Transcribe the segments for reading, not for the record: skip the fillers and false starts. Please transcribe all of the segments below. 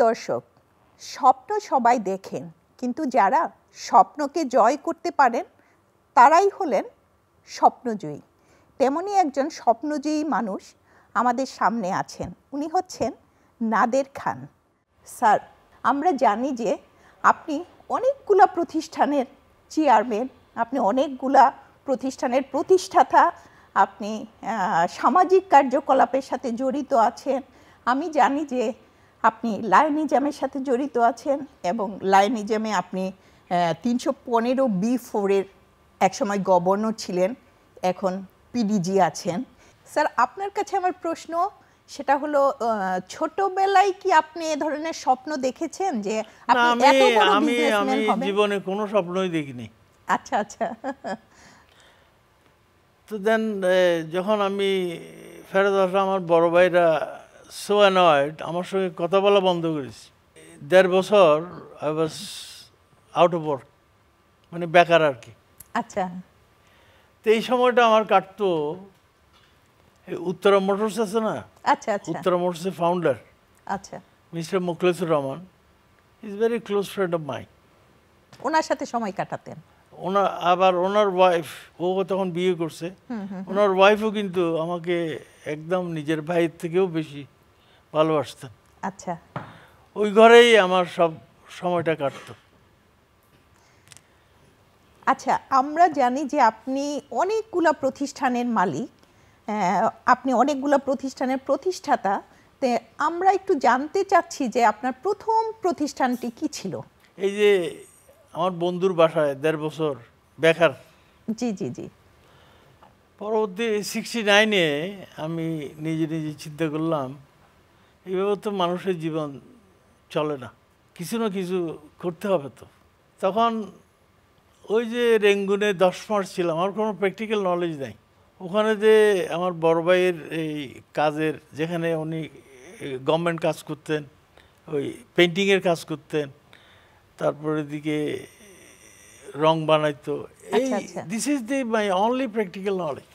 দর্শক, স্বপ্ন সবাই দেখেন, কিন্তু যারা স্বপ্নকে জয় করতে পারেন তারাই হলেন স্বপ্নজয়ী। তেমনই একজন স্বপ্নজয়ী মানুষ আমাদের সামনে আছেন। উনি হচ্ছেন নাদের খান। স্যার, আমরা জানি যে আপনি অনেকগুলা প্রতিষ্ঠানের চেয়ারম্যান, আপনি অনেকগুলা প্রতিষ্ঠানের প্রতিষ্ঠাতা, আপনি সামাজিক কার্যকলাপের সাথে জড়িত আছেন। আমি জানি যে আপনি লায়নিজমের সাথে জড়িত আছেন এবং লায়নিজমে আপনি 315B4-এর একসময় গভর্নর ছিলেন, এখন পিডিজি আছেন। স্যার, আপনার কাছে আমার প্রশ্ন সেটা হলো, ছোটবেলায় কি আপনি এ ধরনের স্বপ্ন দেখেছেন যে আপনি এত বড় বিজনেসম্যান হবেন? আমি জীবনে কোনো স্বপ্নই দেখিনি। আচ্ছা আচ্ছা। তো দেন যখন আমি ফেরত আসলাম, আমার বড় ভাইরা সো অ্যানয়েড, আমার সঙ্গে কথা বলা বন্ধ করেছি। 1.5 বছর I was out of work, মানে বেকার আর কি। আচ্ছা। তো এই সময়টা আমার কাটতো উত্তরা মোটরস আছে না? আচ্ছা আচ্ছা। উত্তরা মোটরসের ফাউন্ডার আচ্ছা। Mister Mukhlesur Rahman is very close friend of my. ওনার সাথে সময় কাটাতেন? আবার ওনার ওয়াইফ, ও তখন বিয়ে করছে, ওনার ওয়াইফও কিন্তু আমাকে একদম নিজের ভাইয়ের থেকেও বেশি ভালোবাসতেন। আচ্ছা। ওই ঘরেই আমার সব সময়টা কাটতো। আচ্ছা, আমরা জানি যে আপনি অনেকগুলা প্রতিষ্ঠানের মালিক, আপনি অনেকগুলা প্রতিষ্ঠানের প্রতিষ্ঠাতা। তে আমরা একটু জানতে চাচ্ছি যে আপনার প্রথম প্রতিষ্ঠানটি কি ছিল? এই যে আমার বন্ধুর বাসায় 1.5 বছর বেকার। জি জি জি। পরবর্তী 69-এ আমি নিজে নিজে চিন্তা করলাম, এইভাবে তো মানুষের জীবন চলে না, কিছু না কিছু করতে হবে। তো তখন ওই যে রেঙ্গুনে 10 মাস ছিলাম, আমার কোনো প্র্যাকটিক্যাল নলেজ নাই। ওখানে যে আমার বড় ভাইয়ের এই কাজের, যেখানে উনি গভর্নমেন্ট কাজ করতেন, ওই পেন্টিংয়ের কাজ করতেন, তারপরে দিকে রং বানাইতো, এই this is the my only practical knowledge.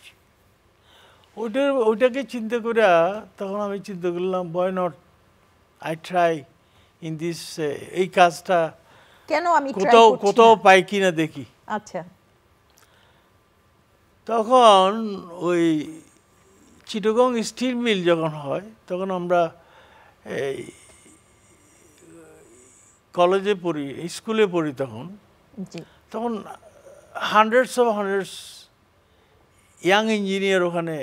ওইটাকে চিন্তা করে তখন আমি চিন্তা করলাম, why not I try in this, এই কাজটা কেন আমি কোথাও পাই কিনা দেখি। আচ্ছা। তখন ওই চিটাগং স্টিল মিল যখন হয়, তখন আমরা এই কলেজে পড়ি, স্কুলে পড়ি, তখন হান্ড্রেডস ইয়াং ইঞ্জিনিয়ার ওখানে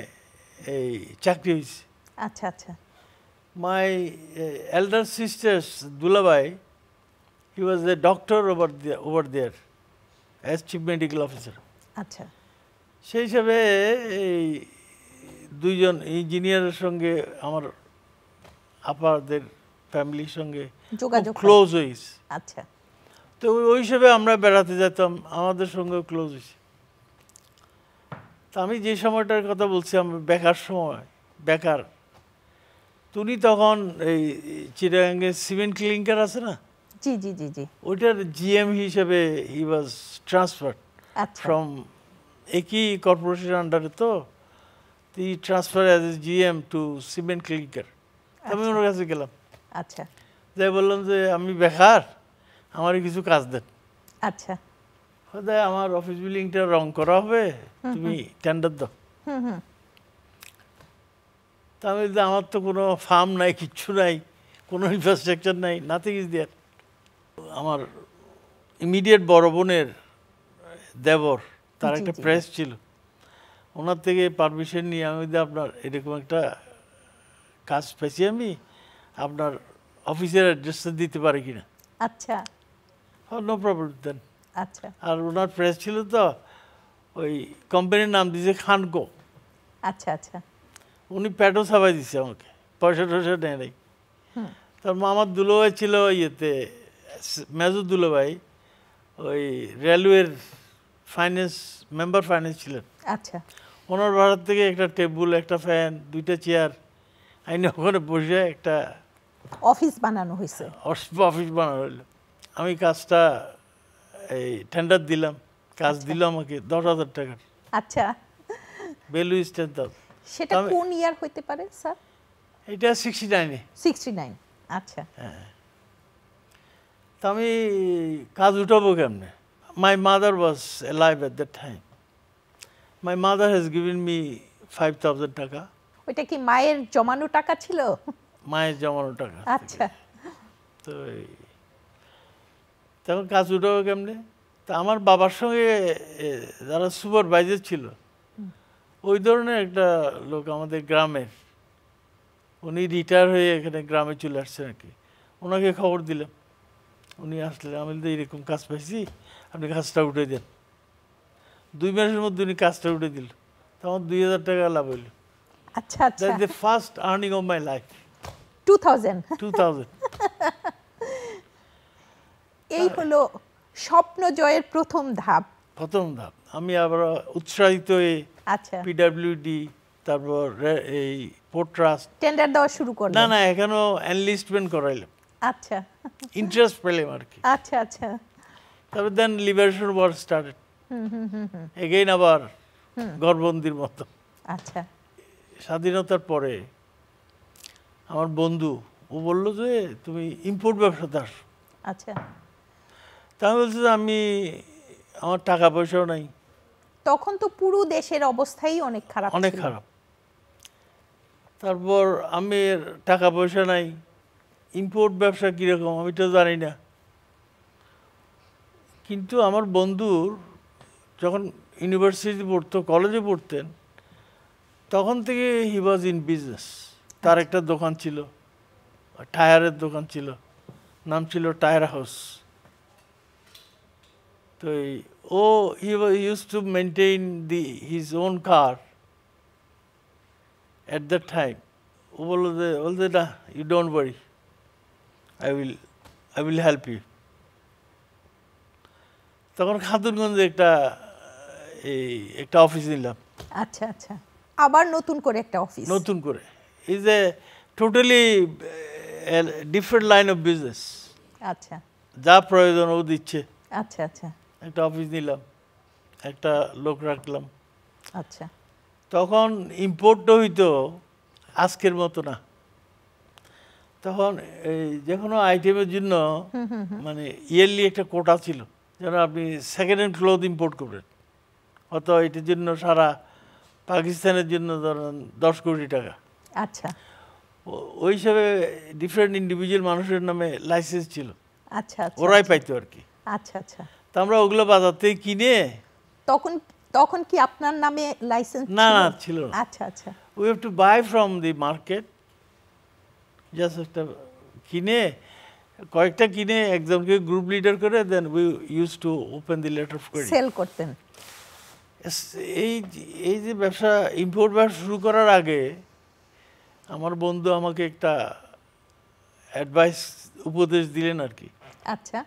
এই চাকরি হয়েছে। আচ্ছা আচ্ছা। মাই এল্ডার সিস্টার্স দুলাভাই, he was a doctor over there as chief medical officer. আচ্ছা। সেই হিসাবে এই দুইজন ইঞ্জিনিয়ারের সঙ্গে আমার আপাদের ফ্যামিলির সঙ্গে যোগাযোগ ক্লোজ হয়েছে। আচ্ছা। তো ওই হিসেবে আমরা বেড়াতে যেতাম, আমাদের সঙ্গে ক্লোজ হয়েছে। তা আমি যে সময়টার কথা বলছি, আমি বেকার সময়, বেকার। তুমি তখন এই চিটাগাঙ্গে সিমেন্ট ক্লিংকার আছে না? জি জি জি জি। ওইটার জিএম হিসেবে হি ওয়াজ ট্রান্সফার্ড ফ্রম একই কর্পোরেশন আন্ডারে, তো he transfer as a GM to cement clinker. আমি ওনার কাছে গেলাম। আচ্ছা। যাই বললাম যে আমি বেকার, আমার কিছু কাজ দেন। আচ্ছা। আমার অফিস বিল্ডিংটা রং করা হবে, তুমি টেন্ডার দাও। তা আমি, আমার তো কোনো ফার্ম নাই, কিচ্ছু নাই, কোনো ইনফ্রাস্ট্রাকচার নাই, নাথিং ইজ দেয়ার। আমার ইমিডিয়েট বড় বোনের দেবর, তার একটা প্রেস ছিল, ওনার থেকে পারমিশন নিয়ে আমি আপনার এরকম একটা কাজ পেয়েছি, আমি আপনার অফিসের অ্যাড্রেসটা দিতে পারি কিনা। আচ্ছা। No problem then. আচ্ছা। আর ওনার প্রেস ছিল, তো ওই কোম্পানির নাম দিয়েছে খানকো। আচ্ছা আচ্ছা। উনি প্যাডও ছাপাই দিচ্ছে আমাকে, পয়সা টয়সা নেয় নাই। তার আমার দুলোভাই ছিল ইয়েতে, মেজর দুলোভাই, ওই রেলওয়ের ফাইন্যান্স মেম্বার ফাইন্যান্স ছিলেন। আচ্ছা। ওনার ভাড়ার থেকে একটা টেবিল, একটা ফ্যান, 2টা চেয়ার আইনে ওখানে বসে একটা অফিস বানানো হয়েছে। অফিস বানানো হইলো। আমি কাজটা এই টেন্ডার দিলাম, কাজ দিল আমাকে 10,000 টাকার। আচ্ছা। Value is 10,000। সেটা কোন ইয়ার হইতে পারে স্যার? এটা 69-এ। 69। আচ্ছা। হ্যাঁ। তা আমি কাজ উঠাবো কেমনে? My mother was alive at that time. My mother has given me 5,000 টাকা, ওইটা কি মায়ের জমানো টাকা ছিল? মায়ের জমানো টাকা। আচ্ছা। তো তখন কাজ উঠাবো কেমনে? তা আমার বাবার সঙ্গে যারা সুপারভাইজার ছিল, ওই ধরনের একটা লোক আমাদের গ্রামের, উনি রিটায়ার হয়ে এখানে গ্রামে চলে আসছেন আর কি। ওনাকে খবর দিলাম, উনি আসলেন। আমি তো এরকম কাজ পাইছি, আপনি কাজটা উঠে দেন। 2 মাসের মধ্যে উনি কাজটা উঠে দিল। তখন 2,000 টাকা লাভ হইল। আচ্ছা আচ্ছা। That's the first earning of my life. 2000। 2000। এই হলো স্বপ্ন জয়ের প্রথম ধাপ। প্রথম ধাপ। আমি আবার উৎসাহিত হয়ে আচ্ছা, পিডব্লিউডি, তারপর এই পোর্ট ট্রাস্ট, টেন্ডার দেওয়া শুরু না করলেন? না এখনো এনলিস্টমেন্ট করাইলাম, আচ্ছা ইন্টারেস্ট পেলাম আর কি। আচ্ছা আচ্ছা। তারপর দেন লিবারেশন ওয়ার স্টার্টেড এগেইন, আবার ঘরবন্দির মতো। আচ্ছা স্বাধীনতার পরে আমার বন্ধু ও বললো যে তুমি ইম্পোর্ট ব্যবসাতে আসো। আচ্ছা। তা আমি বলছি যে আমি, আমার টাকা পয়সাও নাই। তখন তো পুরো দেশের অবস্থাই অনেক খারাপ অনেক ছিল। খারাপ। তারপর আমি টাকা পয়সা নাই, ইম্পোর্ট ব্যবসা কীরকম আমি তো জানি না। কিন্তু আমার বন্ধুর যখন ইউনিভার্সিটি পড়তো, কলেজে পড়তেন, তখন থেকে হি ওয়াজ ইন বিজনেস। তার একটা দোকান ছিল, টায়ারের দোকান ছিল, নাম ছিল টায়ার হাউস। তো ও he use to maintain his own car at that time. ও বলতে না, you don't worry, I will help you. তখন খাতুনগঞ্জে একটা অফিস নিলাম। আচ্ছা আচ্ছা। আবার নতুন করে একটা অফিস। নতুন করে is a totally different line of business. আচ্ছা যা প্রয়োজন ও দিচ্ছে। আচ্ছা আচ্ছা একটা অফিস নিলাম, একটা লোক রাখলাম। আচ্ছা। তখন ইম্পোর্টটা হইতো আজকের মতো না। তখন এই যে কোনো আইটেমের জন্য মানে ইয়ারলি একটা কোটা ছিল, যেন আপনি সেকেন্ড হ্যান্ড ক্লোথ ইম্পোর্ট করবেন, অথবা এটার জন্য সারা পাকিস্তানের জন্য ধরেন 10 কোটি টাকা। আচ্ছা ওই হিসাবে ডিফারেন্ট ইন্ডিভিজুয়াল মানুষের নামে লাইসেন্স ছিল, আচ্ছা আচ্ছা। ওরাই পাইতো আর কি। আচ্ছা আচ্ছা। তা আমরা ওগুলো বাজার থেকে কিনে, তখন তখন কি আপনার নামে লাইসেন্স না ছিল? না ছিল না, আচ্ছা আচ্ছা। We have to buy from the market. Just একটা কিনে, কয়েকটা কিনে একজনকে গ্রুপ লিডার করে then we use to open the letter of credit. Sell করতেন? এই যে ব্যবসা, ইম্পোর্ট ব্যবসা শুরু করার আগে আমার বন্ধু আমাকে একটা অ্যাডভাইস, উপদেশ দিলেন আর কি, আচ্ছা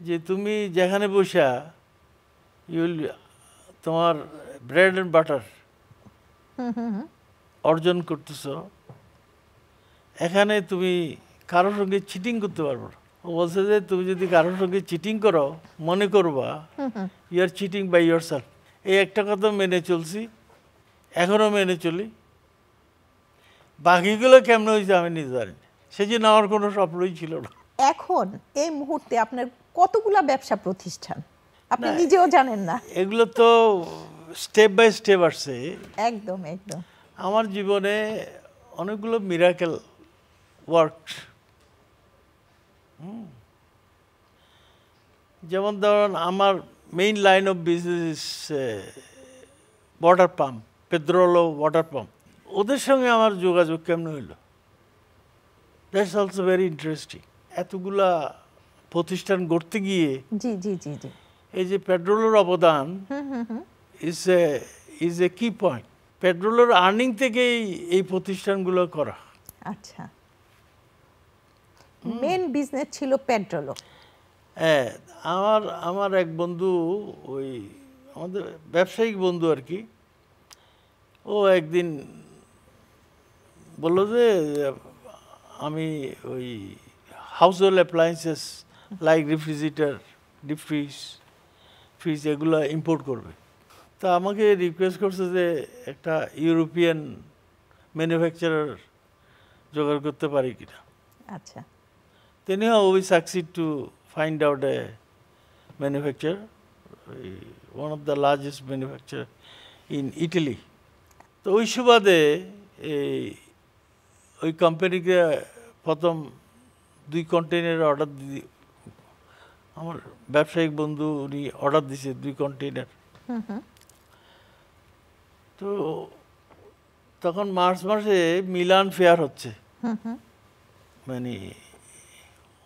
যে তুমি যেখানে বসা তোমার ব্রেড অ্যান্ড বাটার অর্জন করতেছ, এখানে তুমি কারোর সঙ্গে চিটিং করতে পারবো না। ও বলছে যে তুমি যদি কারোর সঙ্গে চিটিং করো, মনে করবা you are cheating by your self. এই একটা কথা মেনে চলছি, এখনও মেনে চলি। বাকিগুলো কেমন হয়েছে আমি নিজে জানি না, সেই জন্য আমার কোনো স্বপ্নই ছিল না। এখন এই মুহূর্তে আপনার কতগুলা ব্যবসা প্রতিষ্ঠান আপনি নিজেও জানেন না? এগুলো তো স্টেপ বাই স্টেপ আসছে। একদম একদম। আমার জীবনে অনেকগুলো মিরাকেল ওয়ার্ক, যেমন ধরুন আমার main line of business water pump, Pedrollo water pump. ওদের সঙ্গে আমার যোগাযোগ কেমন হইল, দ্যাটস অলসো ভেরি ইন্টারেস্টিং। এতগুলা প্রতিষ্ঠান গড়তে গিয়ে জি জি জি জি। এই যে পেট্রোলের অবদান ইজ এ কি পয়েন্ট। পেট্রোলের আর্নিং থেকেই এই প্রতিষ্ঠানগুলো করা। আচ্ছা, মেন বিজনেস ছিল পেট্রোল। হ্যাঁ, আমার এক বন্ধু, ওই আমাদের ব্যবসায়িক বন্ধু আর কি, ও একদিন বললো যে আমি ওই house hold appliances like refrigerator, deep fridge এগুলো ইম্পোর্ট করবে। তা আমাকে রিকোয়েস্ট করছে যে একটা ইউরোপিয়ান ম্যানুফ্যাকচারার জোগাড় করতে পারি কিনা। আচ্ছা। Anyhow, we succeed to find out a manufacturer, one of the largest manufacturer in Italy. তো ওই সুবাদে ওই কোম্পানিকে প্রথম 2 কন্টেইনার অর্ডার দিয়ে আমার ব্যবসায়িক বন্ধু উনি অর্ডার দিছে 2 কন্টেইনার। তো তখন মার্চ মাসে মিলান ফেয়ার হচ্ছে, মানে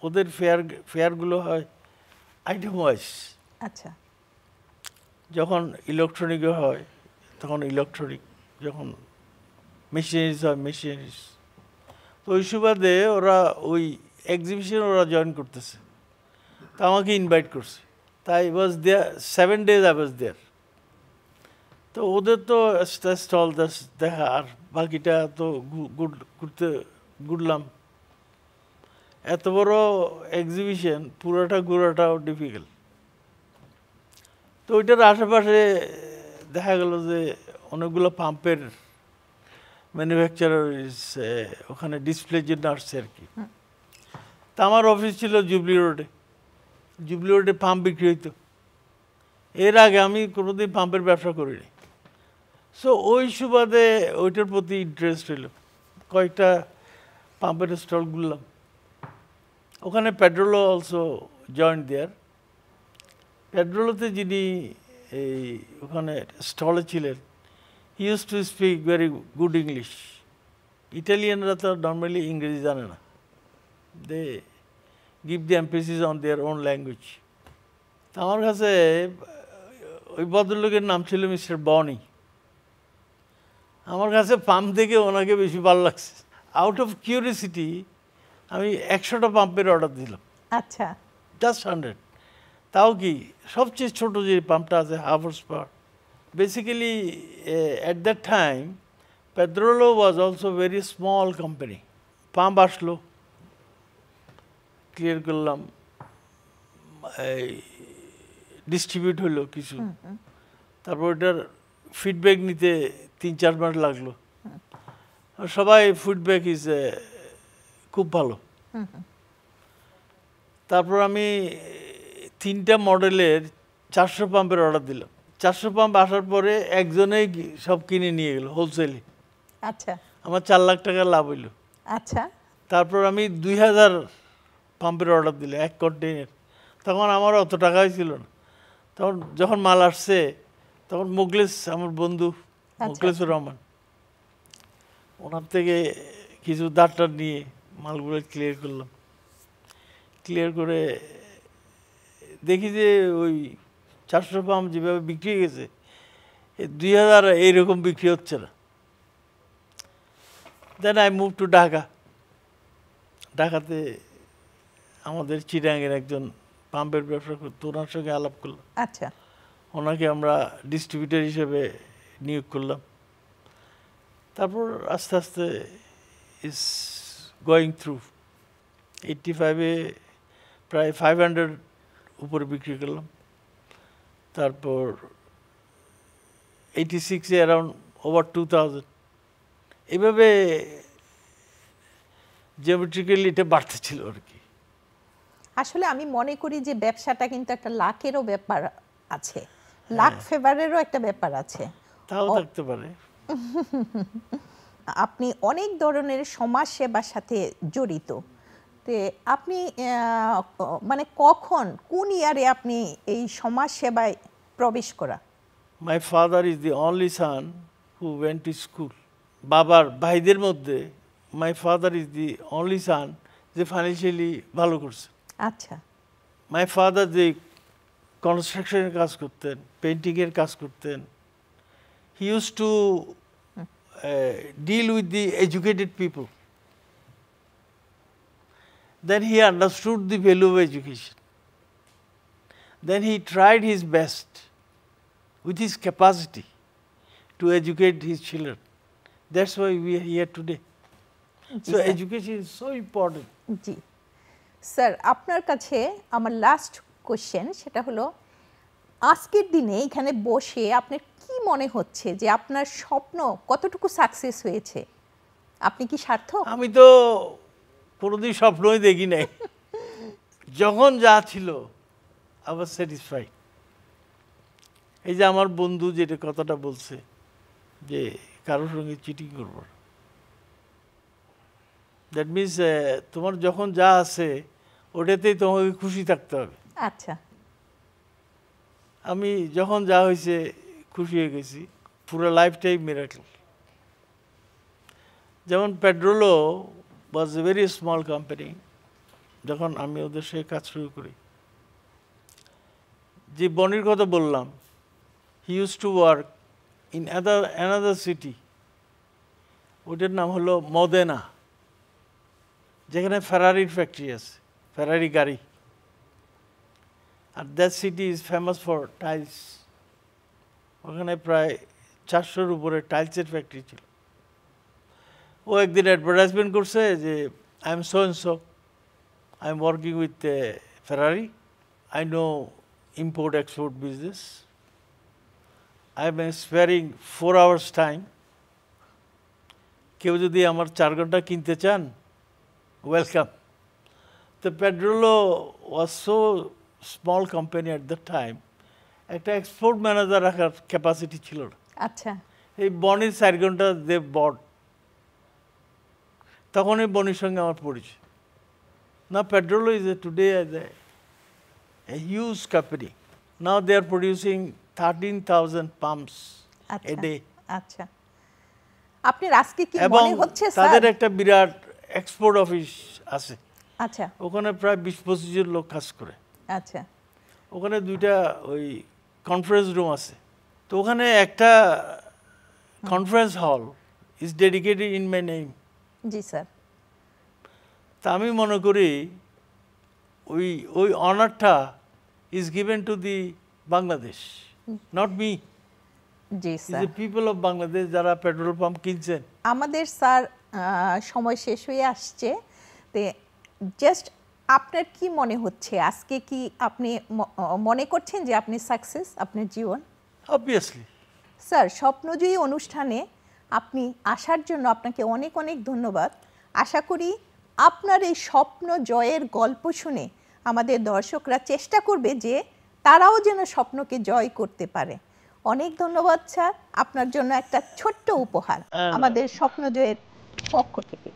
ওদের ফেয়ারগুলো হয় আইটেম ওয়াইজ। আচ্ছা, যখন ইলেকট্রনিকে হয় তখন ইলেকট্রনিক, যখন মেশিনারিজ হয় মেশিনারিজ। তো ওই সুবাদে ওরা ওই এক্সিবিশন ওরা জয়েন করতেছে, তা আমাকে ইনভাইট করছে। তাই ওয়াজ দেয়ার 7 days আই ওয়াজ দেয়ার। তো ওদের তো স্টল দেখা, আর বাকিটা তো ঘুরলাম। এত বড় এক্সিবিশন ঘোরাটাও ডিফিকাল্ট। তো ওইটার আশেপাশে দেখা গেল যে অনেকগুলো পাম্পের ম্যানুফ্যাকচারার ওখানে ডিসপ্লের জন্য আসছে আর কি। তা আমার অফিস ছিল জুবলি রোডে পাম্প বিক্রি হইতো। এর আগে আমি কোনোদিন পাম্পের ব্যবসা করিনি। সো ওই সুবাদে ওইটার প্রতি ইন্টারেস্ট হইল, কয়েকটা পাম্পের স্টল ঘুরলাম। ওখানে পেট্রোলও অলসো জয়েন্ট দেয়ার। পেট্রোলোতে যিনি এই ওখানে স্টলে ছিলেন, he use to speak very good English. ইটালিয়ানরা তো নর্মালি ইংরেজি জানে না, they give the emphasis on their own language. তো আমার কাছে ওই ভদ্রলোকের নাম ছিল মিস্টার বনি। আমার কাছে পাম্প দেখে ওনাকে বেশি ভালো লাগছে। আউট অফ কিউরিয়াসিটি আমি 100টা পাম্পের অর্ডার দিলাম। আচ্ছা, জাস্ট 100। তাও কি সবচেয়ে ছোট যে পাম্পটা আছে, half horsepower. Basically at that time Pedrollo was also very small company. Pump আসলো, ক্লিয়ার করলাম, এই ডিস্ট্রিবিউট হলো কিছু। তারপর এটার ফিডব্যাক নিতে 3-4 মাস লাগলো। সবাই ফিডব্যাক ইজ খুব ভালো। তারপর আমি 3টা মডেলের 400 পাম্পের অর্ডার দিলাম। 400 পাম্প আসার পরে একজনেই সব কিনে নিয়ে গেল হোলসেলে। আচ্ছা, আমার 4 লাখ টাকা লাভ হইল। আচ্ছা, তারপর আমি 2000 পাম্পের অর্ডার দিলাম, 1 কন্টেইনার। তখন আমার অত টাকাই ছিল না। তখন যখন মাল আসছে তখন মোগলেস, আমার বন্ধু মোগলেসুর রহমান, ওনার থেকে কিছু দাঁড়টা নিয়ে মালগুলো ক্লিয়ার করলাম। ক্লিয়ার করে দেখি যে ওই 400 পাম্প যেভাবে বিক্রি হয়ে গেছে, 2000 এইরকম বিক্রি হচ্ছে না। Then I move to Dhaka. ঢাকাতে আমাদের চিটাঙ্গের একজন পাম্পের ব্যবসা করতো, ওনার সঙ্গে আলাপ করলাম। আচ্ছা, ওনাকে আমরা ডিস্ট্রিবিউটর হিসেবে নিয়োগ করলাম। তারপর আস্তে আস্তে ইজ গোয়িং থ্রু। 85-এ প্রায় 500 উপরে বিক্রি করলাম। তারপর 86-এ অ্যারাউন্ড ওভার 2000। এইভাবে জিওমেট্রিক্যালি এটা বাড়তে ছিল আর কি। আসলে আমি মনে করি যে ব্যবসাটা কিন্তু একটা লাকেরও ব্যাপার আছে, লাক ফেভারেরও একটা ব্যাপার আছে। তাও থাকতে পারে। আপনি অনেক ধরনের সমাজ সেবার সাথে জড়িত। তে আপনি মানে কখন, কোন ইয়ারে আপনি এই সমাজ সেবায় প্রবেশ করা? My father is the only San who went to school. বাবার ভাইদের মধ্যে my father is the only সান যে ফাইন্যান্সিয়ালি ভালো করছে। আচ্ছা, মাই ফাদার যে কনস্ট্রাকশনের কাজ করতেন, পেন্টিংয়ের কাজ করতেন। He use to deal with the educated people. Then he understood the value of education. Then he tried his best with his capacity to educate his children. That's why we are here today. So education is so important. G sir, আপনার কাছে আমার last question, সেটা হলো আজকের দিনে এখানে বসে আপনার কি মনে হচ্ছে যে আপনার স্বপ্ন কতটুকু সাকসেস হয়েছে? আপনি কি সার্থক? আমি তো কোনোদিন স্বপ্নই দেখি নাই। যখন যা ছিল আই ওয়াজ স্যাটিসফাইড। এই যে আমার বন্ধু যেটা কথাটা বলছে যে কারোর সঙ্গে চিটিং করবো, দ্যাট মিনস তোমার যখন যা আছে ওটাতেই তোমাকে খুশি থাকতে হবে। আচ্ছা, আমি যখন যা হয়েছে খুশি হয়ে গেছি, পুরো লাইফটাই মিরাকল। যেমন পেট্রোলো ওয়াজ এ ভেরি স্মল কোম্পানি, যখন আমি ওদের সাথে কাজ শুরু করি। যে বনির কথা বললাম, হি use to work in another city, ওটার নাম হলো মদেনা, যেখানে ফেরারির ফ্যাক্টরি আছে, ফেরারি গাড়ি। আর that city is famous for tiles. ওখানে প্রায় 400-র উপরে টাইলসের ফ্যাক্টরি ছিল। ও একদিন অ্যাডভার্টাইজমেন্ট করছে যে I am so and so, I am working with Ferrari, I know import export business, I am sparing 4 hours time. কেউ যদি আমার 4 ঘন্টা কিনতে চান, ওয়েলকাম। তো পেট্রোলো was so small company at the time, একটা এক্সপোর্ট ম্যানেজার রাখার ক্যাপাসিটি ছিল না। আচ্ছা, এই বনির 4 ঘন্টা দে বট, তখনই বনির সঙ্গে আমার পরিচয়। না, পেট্রোলো is today a huge company. Now they are producing 13,000 pumps a আচ্ছা, day. আচ্ছা। আপনার আজকে কি এবং মনে হচ্ছে তাদের স্যার? একটা বিরাট এক্সপোর্ট অফিস আছে, আচ্ছা, ওখানে প্রায় 20-25 জন লোক কাজ করে। আচ্ছা, ওখানে 2টা ওই কনফারেন্স রুম আছে। তো ওখানে একটা conference hall is dedicated in my name. জি স্যার। তা আমি মনে করি ওই ওই অনারটা is given to the Bangladesh, not me, জি is sir. The people of Bangladesh যারা পেট্রোল পাম্প কিনছেন। আমাদের স্যার সময় শেষ হয়ে আসছে, তো জাস্ট আপনার কি মনে হচ্ছে আজকে, কি আপনি মনে করছেন যে আপনি সাকসেস আপনার জীবন? অবভিয়াসলি। স্যার, স্বপ্নজয়ী অনুষ্ঠানে আপনি আসার জন্য আপনাকে অনেক অনেক ধন্যবাদ। আশা করি আপনার এই স্বপ্ন জয়ের গল্প শুনে আমাদের দর্শকরা চেষ্টা করবে যে তারাও যেন স্বপ্নকে জয় করতে পারে। অনেক ধন্যবাদ স্যার, আপনার জন্য একটা ছোট্ট উপহার আমাদের স্বপ্ন জয়ের পক্ষ থেকে।